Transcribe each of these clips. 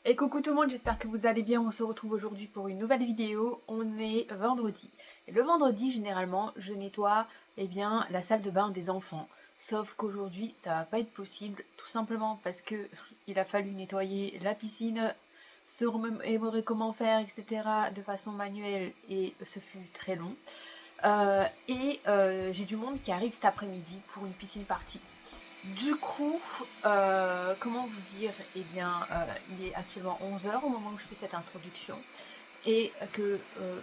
Et coucou tout le monde, j'espère que vous allez bien. On se retrouve aujourd'hui pour une nouvelle vidéo. On est vendredi. Et le vendredi, généralement, je nettoie la salle de bain des enfants. Sauf qu'aujourd'hui, ça va pas être possible, tout simplement parce que il a fallu nettoyer la piscine, se remémorer comment faire, etc. de façon manuelle et ce fut très long. J'ai du monde qui arrive cet après-midi pour une piscine party. Du coup, comment vous dire, il est actuellement 11 h au moment où je fais cette introduction et que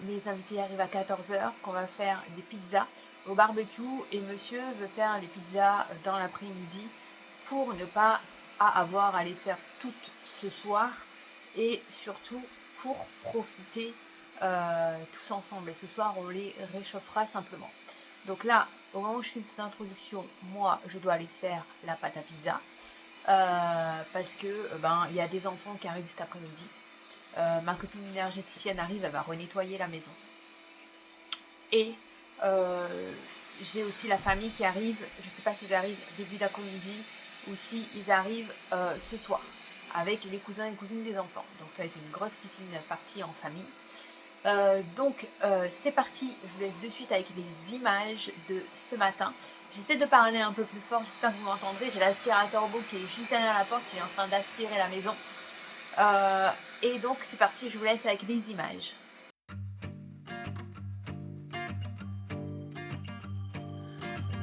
mes invités arrivent à 14 h, qu'on va faire des pizzas au barbecue et monsieur veut faire les pizzas dans l'après-midi pour ne pas avoir à les faire toutes ce soir et surtout pour profiter tous ensemble. Et ce soir, on les réchauffera simplement. Donc là, au moment où je filme cette introduction, moi, je dois aller faire la pâte à pizza parce que il y a des enfants qui arrivent cet après-midi. Ma copine énergéticienne arrive, elle va renettoyer la maison. Et j'ai aussi la famille qui arrive. Je ne sais pas s'ils arrivent début d'après-midi ou s'ils arrivent ce soir avec les cousins et cousines des enfants. Donc ça va être une grosse piscine partie en famille. C'est parti, je vous laisse de suite avec les images de ce matin. J'essaie de parler un peu plus fort, j'espère que vous m'entendrez. J'ai l'aspirateur robot qui est juste derrière la porte, il est en train d'aspirer la maison. Et donc c'est parti, je vous laisse avec les images.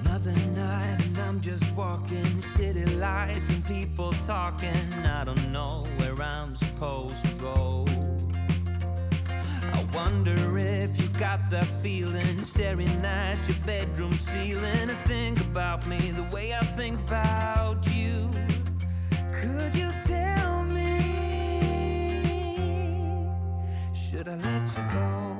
Another night and I'm just walking, city lights and people talking. I don't know where I'm supposed to go. I wonder if you got that feeling, staring at your bedroom ceiling. To think about me the way I think about you. Could you tell me, should I let you go?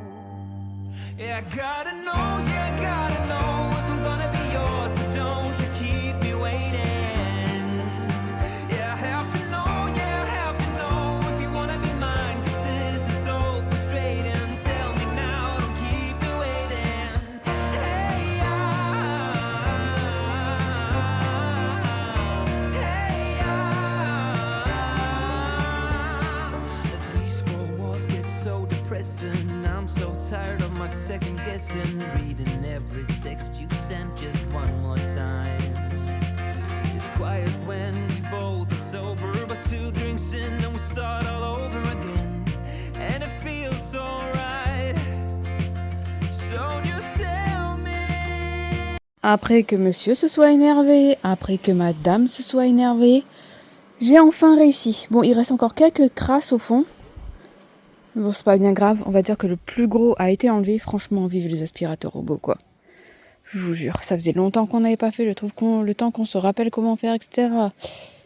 Yeah, I gotta know, yeah, I gotta know if I'm gonna be yours, so don't you keep me waiting. Yeah, I have to know, yeah, I have to know if you wanna be mine, 'cause this is so frustrating. Tell me now, don't keep me waiting. Hey, these four walls get so depressing. I'm so tired of my second guessing, reading every text you sent just one more time. It's quiet when we both are sober, but 2 drinks in and we start all over again, and it feels so right. So just tell me. Après que monsieur se soit énervé, après que madame se soit énervée, j'ai enfin réussi. Bon, il reste encore quelques crasses au fond. Bon, c'est pas bien grave, on va dire que le plus gros a été enlevé. Franchement, vive les aspirateurs robots, quoi. Je vous jure, ça faisait longtemps qu'on n'avait pas fait, je trouve le temps qu'on se rappelle comment faire, etc.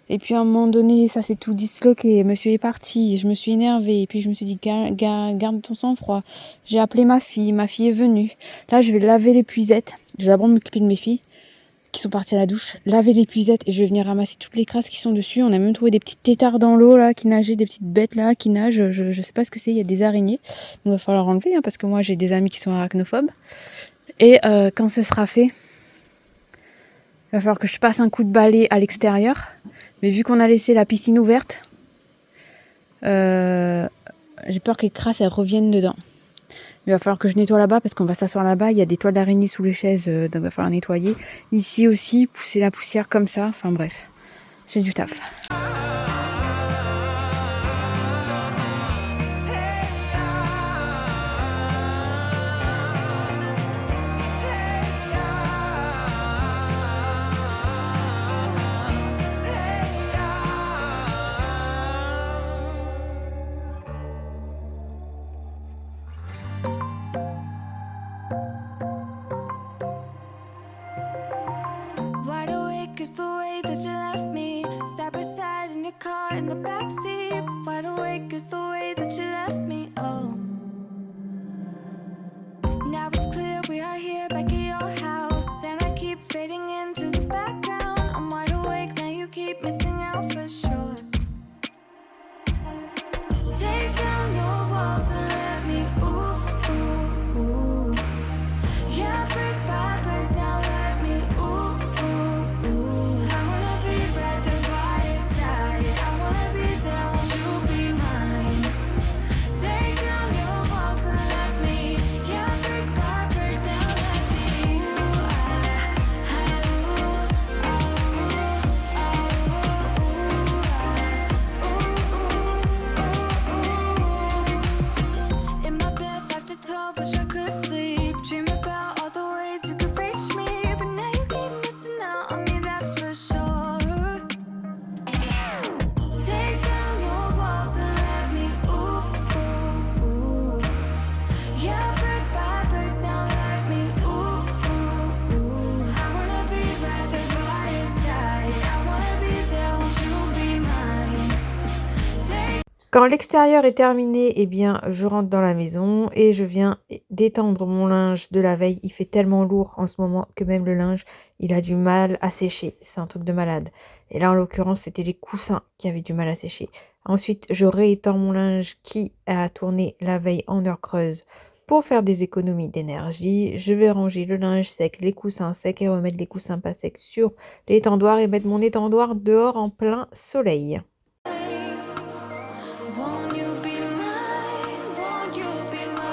Et puis à un moment donné, ça s'est tout disloqué, monsieur est parti, je me suis énervée, et puis je me suis dit, garde ton sang-froid. J'ai appelé ma fille est venue. Là, je vais laver l'épuisette, j'ai d'abord m'occuper de mes filles, qui sont partis à la douche, laver l'épuisette et je vais venir ramasser toutes les crasses qui sont dessus. On a même trouvé des petites têtards dans l'eau là qui nageaient, des petites bêtes là qui nagent. Je sais pas ce que c'est, il y a des araignées. Donc il va falloir enlever parce que moi j'ai des amis qui sont arachnophobes. Et quand ce sera fait, il va falloir que je passe un coup de balai à l'extérieur. Mais vu qu'on a laissé la piscine ouverte, j'ai peur que les crasses elles reviennent dedans. Il va falloir que je nettoie là-bas parce qu'on va s'asseoir là-bas. Il y a des toiles d'araignée sous les chaises, donc il va falloir nettoyer. Ici aussi, pousser la poussière comme ça. Enfin bref, j'ai du taf. Wide awake is the way that you left me, side by side in your car in the backseat. Wide awake is the way that you left me, oh. Now it's clear we are here back at your house, and I keep fading into the background. I'm wide awake, now you keep missing out for sure. Take down your walls and let me, ooh, ooh, ooh. Yeah, brick by brick, now let me, ooh, ooh, ooh. I wanna be right there by your side, I wanna be there, won't you be mine? Quand l'extérieur est terminé, eh bien, je rentre dans la maison et je viens d'étendre mon linge de la veille. Il fait tellement lourd en ce moment que même le linge, il a du mal à sécher. C'est un truc de malade. Et là, en l'occurrence, c'était les coussins qui avaient du mal à sécher. Ensuite, je réétends mon linge qui a tourné la veille en heure creuse pour faire des économies d'énergie. Je vais ranger le linge sec, les coussins secs et remettre les coussins pas secs sur l'étendoir et mettre mon étendoir dehors en plein soleil. Won't you be mine? Won't you be mine?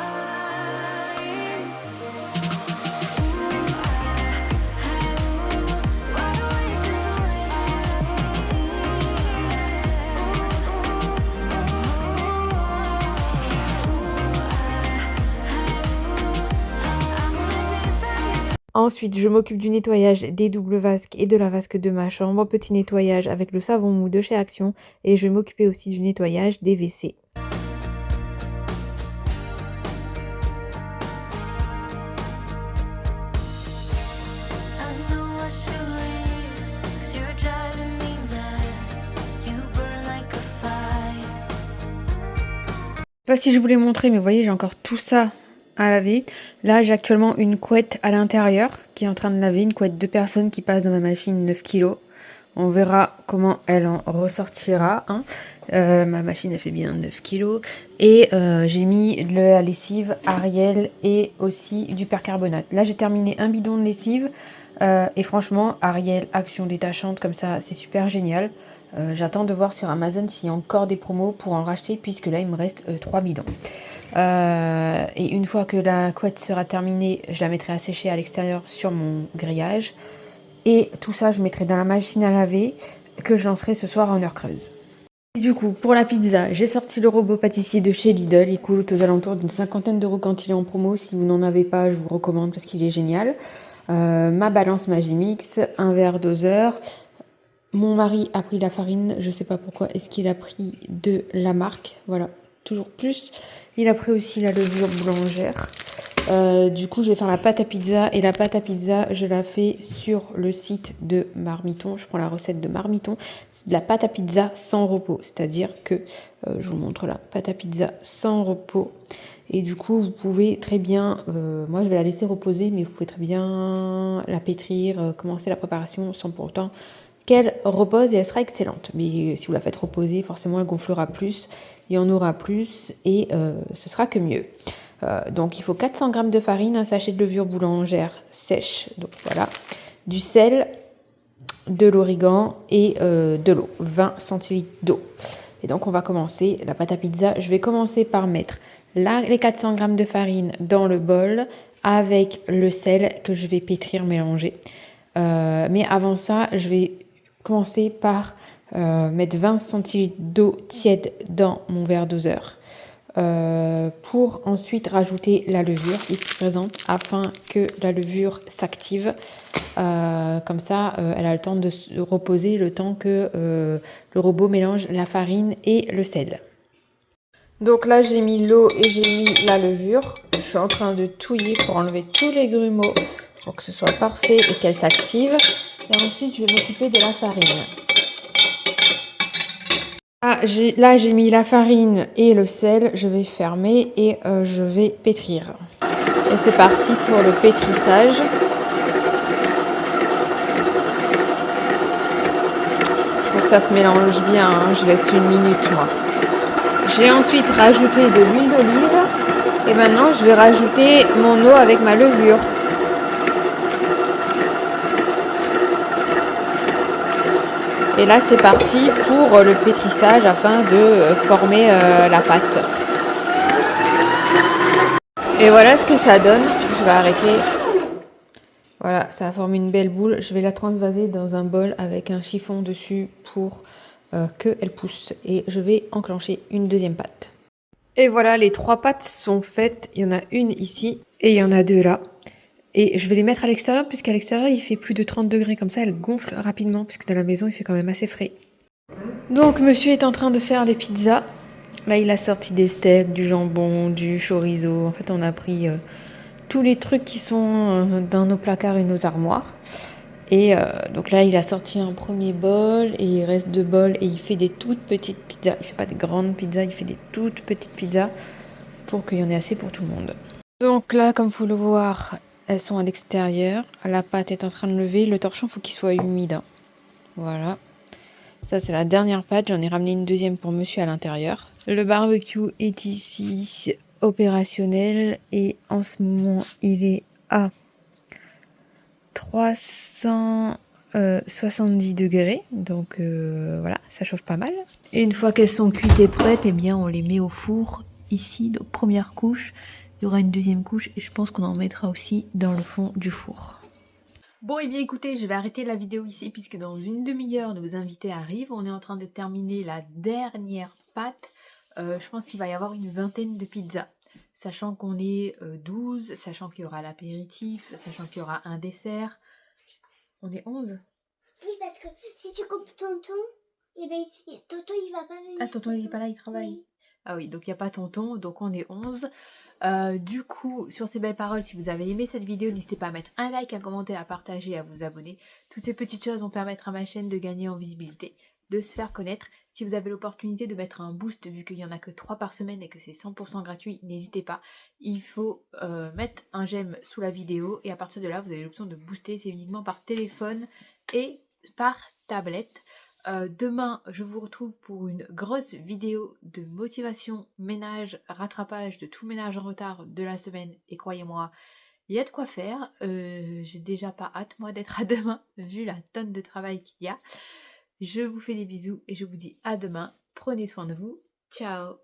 Ensuite, je m'occupe du nettoyage des doubles vasques et de la vasque de ma chambre. Petit nettoyage avec le savon mou de chez Action. Et je vais m'occuper aussi du nettoyage des WC. I know I should leave, 'cause you're driving me mad. You burn like a fire. Je sais pas si je vous l'ai montré, mais vous voyez, j'ai encore tout ça à laver. Là, j'ai actuellement une couette à l'intérieur qui est en train de laver, une couette de personnes qui passe dans ma machine 9 kg. On verra comment elle en ressortira. Hein. Ma machine, elle fait bien 9 kg. Et j'ai mis de la lessive Ariel et aussi du percarbonate. Là, j'ai terminé un bidon de lessive. Et franchement, Ariel, action détachante, comme ça, c'est super génial. J'attends de voir sur Amazon s'il y a encore des promos pour en racheter, puisque là, il me reste 3 bidons. Et une fois que la couette sera terminée, je la mettrai à sécher à l'extérieur sur mon grillage. Et tout ça, je mettrai dans la machine à laver que je lancerai ce soir en heure creuse. Et du coup, pour la pizza, j'ai sorti le robot pâtissier de chez Lidl. Il coûte aux alentours d'une 50aine d'euros quand il est en promo. Si vous n'en avez pas, je vous le recommande parce qu'il est génial. Ma balance Magimix, un verre doseur. Mon mari a pris la farine, je sais pas pourquoi. Est-ce qu'il a pris de la marque? Voilà, toujours plus. Il a pris aussi la levure boulangère. Du coup, je vais faire la pâte à pizza. Et la pâte à pizza, je la fais sur le site de Marmiton. Je prends la recette de Marmiton. C'est de la pâte à pizza sans repos. C'est-à-dire que, je vous montre là, pâte à pizza sans repos. Et du coup, vous pouvez très bien, moi je vais la laisser reposer, mais vous pouvez très bien la pétrir, commencer la préparation sans pour autant qu'elle repose et elle sera excellente. Mais si vous la faites reposer, forcément elle gonflera plus, il y en aura plus et ce sera que mieux. Donc il faut 400 g de farine, un sachet de levure boulangère sèche, donc voilà, du sel, de l'origan et de l'eau, 20 centilitres d'eau. Et donc on va commencer la pâte à pizza. Je vais commencer par mettre les 400 g de farine dans le bol avec le sel que je vais pétrir, mélanger. Mais avant ça, je vais commencer par mettre 20 centilitres d'eau tiède dans mon verre doseur. Pour ensuite rajouter la levure ici présente afin que la levure s'active. Comme ça, elle a le temps de se reposer, le temps que le robot mélange la farine et le sel. Donc là, j'ai mis l'eau et j'ai mis la levure. Je suis en train de touiller pour enlever tous les grumeaux pour que ce soit parfait et qu'elle s'active. Et ensuite, je vais m'occuper de la farine. Là, j'ai mis la farine et le sel. Je vais fermer et je vais pétrir. Et c'est parti pour le pétrissage. Faut que ça se mélange bien, hein. Je laisse 1 minute, moi. J'ai ensuite rajouté de l'huile d'olive. Et maintenant, je vais rajouter mon eau avec ma levure. Et là, c'est parti pour le pétrissage afin de former la pâte. Et voilà ce que ça donne. Je vais arrêter. Voilà, ça a formé une belle boule. Je vais la transvaser dans un bol avec un chiffon dessus pour qu'elle pousse. Et je vais enclencher une deuxième pâte. Et voilà, les 3 pâtes sont faites. Il y en a une ici et il y en a 2 là. Et je vais les mettre à l'extérieur, puisqu'à l'extérieur, il fait plus de 30 degrés. Comme ça, elles gonflent rapidement, puisque dans la maison, il fait quand même assez frais. Donc, monsieur est en train de faire les pizzas. Là, il a sorti des steaks, du jambon, du chorizo. En fait, on a pris tous les trucs qui sont dans nos placards et nos armoires. Et donc là, il a sorti un premier bol et il reste 2 bols et il fait des toutes petites pizzas. Il fait pas des grandes pizzas, il fait des toutes petites pizzas pour qu'il y en ait assez pour tout le monde. Donc là, comme vous le voir, elles sont à l'extérieur. La pâte est en train de lever. Le torchon, faut qu'il soit humide. Hein. Voilà. Ça, c'est la dernière pâte. J'en ai ramené une deuxième pour monsieur à l'intérieur. Le barbecue est ici opérationnel et en ce moment, il est à 370 degrés, donc voilà, ça chauffe pas mal. Et une fois qu'elles sont cuites et prêtes, eh bien on les met au four ici, donc première couche, il y aura une deuxième couche et je pense qu'on en mettra aussi dans le fond du four. Bon, et bien écoutez, je vais arrêter la vidéo ici puisque dans une demi-heure, nos invités arrivent. On est en train de terminer la dernière pâte. Je pense qu'il va y avoir une vingtaine de pizzas. Sachant qu'on est 12, sachant qu'il y aura l'apéritif, sachant qu'il y aura un dessert. On est 11. Oui, parce que si tu coupes tonton, eh ben, tonton il va pas venir. Ah, tonton il est pas là, il travaille. Oui. Ah oui, donc il n'y a pas tonton, donc on est 11. Du coup, sur ces belles paroles, si vous avez aimé cette vidéo, n'hésitez pas à mettre un like, un commentaire, à partager, à vous abonner. Toutes ces petites choses vont permettre à ma chaîne de gagner en visibilité, de se faire connaître. Si vous avez l'opportunité de mettre un boost, vu qu'il n'y en a que 3 par semaine et que c'est 100% gratuit, n'hésitez pas. Il faut mettre un j'aime sous la vidéo et à partir de là, vous avez l'option de booster. C'est uniquement par téléphone et par tablette. Demain, je vous retrouve pour une grosse vidéo de motivation, ménage, rattrapage de tout ménage en retard de la semaine. Et croyez-moi, il y a de quoi faire. J'ai déjà pas hâte, moi, d'être à demain, vu la tonne de travail qu'il y a. Je vous fais des bisous et je vous dis à demain. Prenez soin de vous. Ciao!